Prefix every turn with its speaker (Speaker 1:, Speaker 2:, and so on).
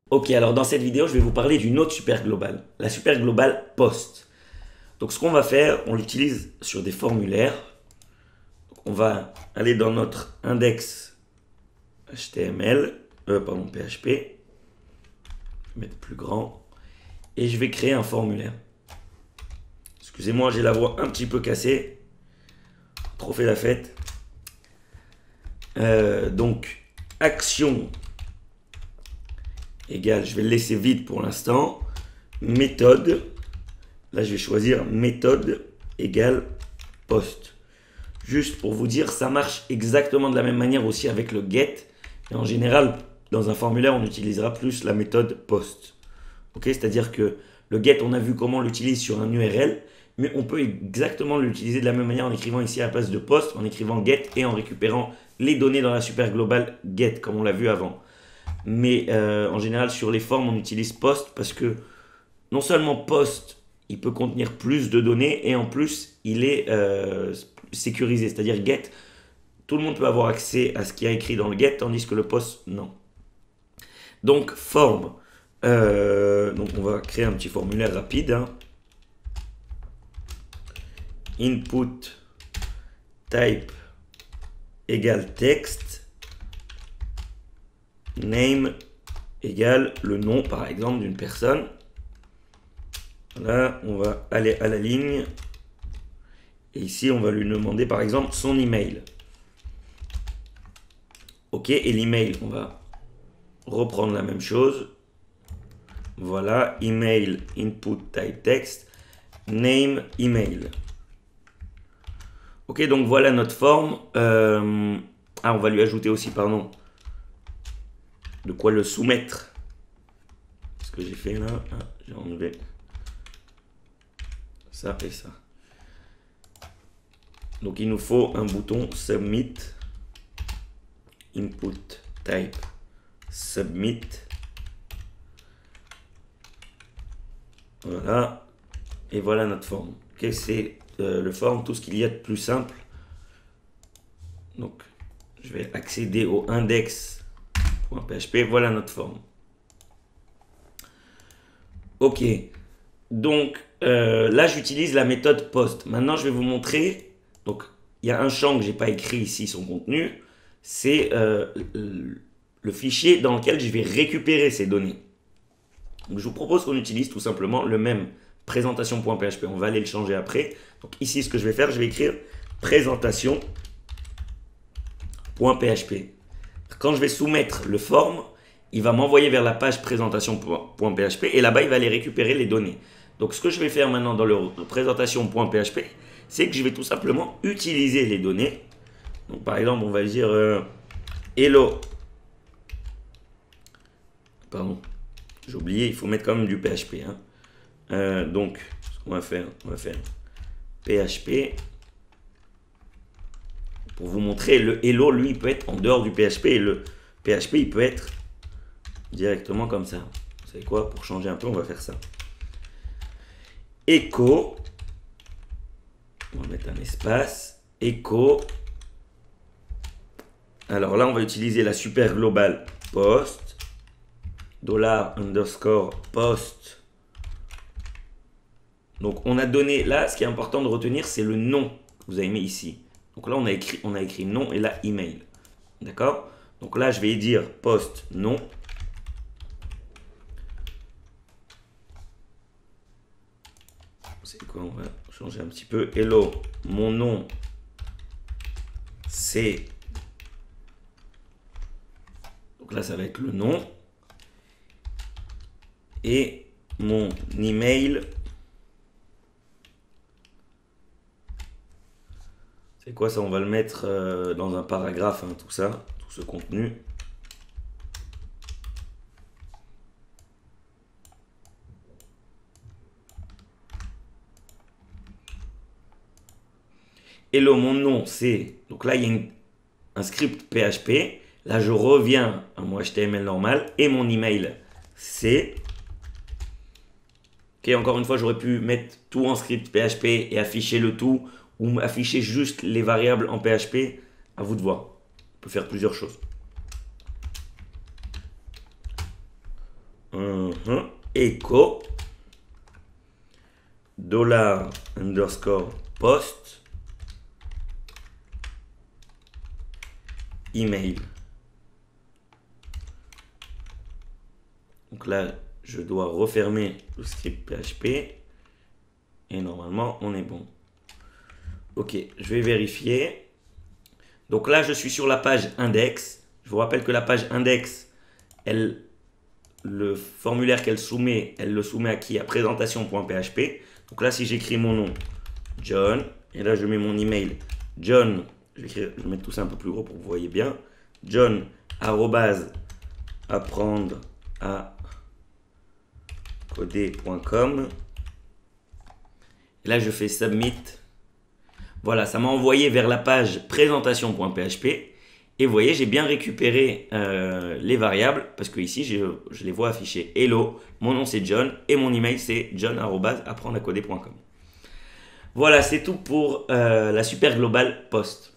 Speaker 1: Ok, alors dans cette vidéo, je vais vous parler d'une autre super globale, la super globale post. Donc ce qu'on va faire, on l'utilise sur des formulaires. Donc, on va aller dans notre index HTML, PHP, je vais mettre plus grand, et je vais créer un formulaire. Excusez-moi, j'ai la voix un petit peu cassée, trop fait la fête. Donc action égale, je vais le laisser vide pour l'instant, méthode. Là, je vais choisir méthode égale post. Juste pour vous dire, ça marche exactement de la même manière aussi avec le get. Et en général, dans un formulaire, on utilisera plus la méthode post. Ok, c'est-à-dire que le get, on a vu comment on l'utilise sur un URL, mais on peut exactement l'utiliser de la même manière en écrivant ici à la place de post, en écrivant get et en récupérant les données dans la super globale get, comme on l'a vu avant. Mais en général, sur les formes, on utilise post parce que non seulement post, il peut contenir plus de données et en plus, il est sécurisé. C'est-à-dire get, tout le monde peut avoir accès à ce qu'il y a écrit dans le get, tandis que le post, non. Donc, forme. Donc, on va créer un petit formulaire rapide. Hein. Input type égale texte. Name égale le nom, par exemple, d'une personne. Là, on va aller à la ligne. Et ici, on va lui demander, par exemple, son email. Ok, et l'email, on va reprendre la même chose. Voilà, email, input type text, name, email. Ok, donc voilà notre forme. On va lui ajouter aussi, pardon, de quoi le soumettre. Ce que j'ai fait là, j'ai enlevé ça et ça. Donc il nous faut un bouton submit, input type submit. Voilà, et voilà notre forme. Ok, c'est le forme, tout ce qu'il y a de plus simple. Donc je vais accéder au index.php. Voilà notre forme. Ok, donc là j'utilise la méthode post. Maintenant je vais vous montrer. Donc il y a un champ que j'ai pas écrit ici, son contenu. C'est le fichier dans lequel je vais récupérer ces données. Donc je vous propose qu'on utilise tout simplement le même présentation.php. On va aller le changer après. Donc ici ce que je vais faire, je vais écrire présentation.php. Quand je vais soumettre le form, il va m'envoyer vers la page présentation.php et là-bas, il va aller récupérer les données. Donc, ce que je vais faire maintenant dans le présentation.php, c'est que je vais tout simplement utiliser les données. Donc, par exemple, on va dire hello. Pardon, j'ai oublié, il faut mettre quand même du PHP. Hein. Donc, ce qu'on va faire, PHP. Pour vous montrer, le hello, lui, il peut être en dehors du PHP et le PHP, il peut être directement comme ça. Vous savez quoi? Pour changer un peu, on va faire ça. Echo. On va mettre un espace. Echo. Alors là, on va utiliser la super globale post. $_post. Donc on a donné, là, ce qui est important de retenir, c'est le nom que vous avez mis ici. Donc là, on a écrit nom et là, email. D'accord? Donc là, je vais dire post nom. C'est quoi? On va changer un petit peu. Hello, mon nom, c'est... Donc là, ça va être le nom. Et mon email, c'est quoi ça? On va le mettre dans un paragraphe, hein, tout ça, tout ce contenu. Hello, mon nom, c'est... Donc là, il y a un script PHP. Là, je reviens à mon HTML normal. Et mon email, c'est... Ok, encore une fois, j'aurais pu mettre tout en script PHP et afficher le tout. Ou afficher juste les variables en PHP. À vous de voir. On peut faire plusieurs choses. Echo $_post email. Donc là, je dois refermer le script PHP et normalement, on est bon. Ok, je vais vérifier. Donc là, je suis sur la page index. Je vous rappelle que la page index, le formulaire qu'elle soumet, elle le soumet à qui? À présentation.php. Donc là, si j'écris mon nom, John, et là, je mets mon email, John, je vais mettre tout ça un peu plus gros pour que vous voyez bien, John, apprendre à coder.com. Et là, je fais submit. Voilà, ça m'a envoyé vers la page présentation.php. Et vous voyez, j'ai bien récupéré les variables parce que ici, je les vois affichées. Hello, mon nom c'est John et mon email c'est john@apprendre-à-coder.com. Voilà, c'est tout pour la super global post.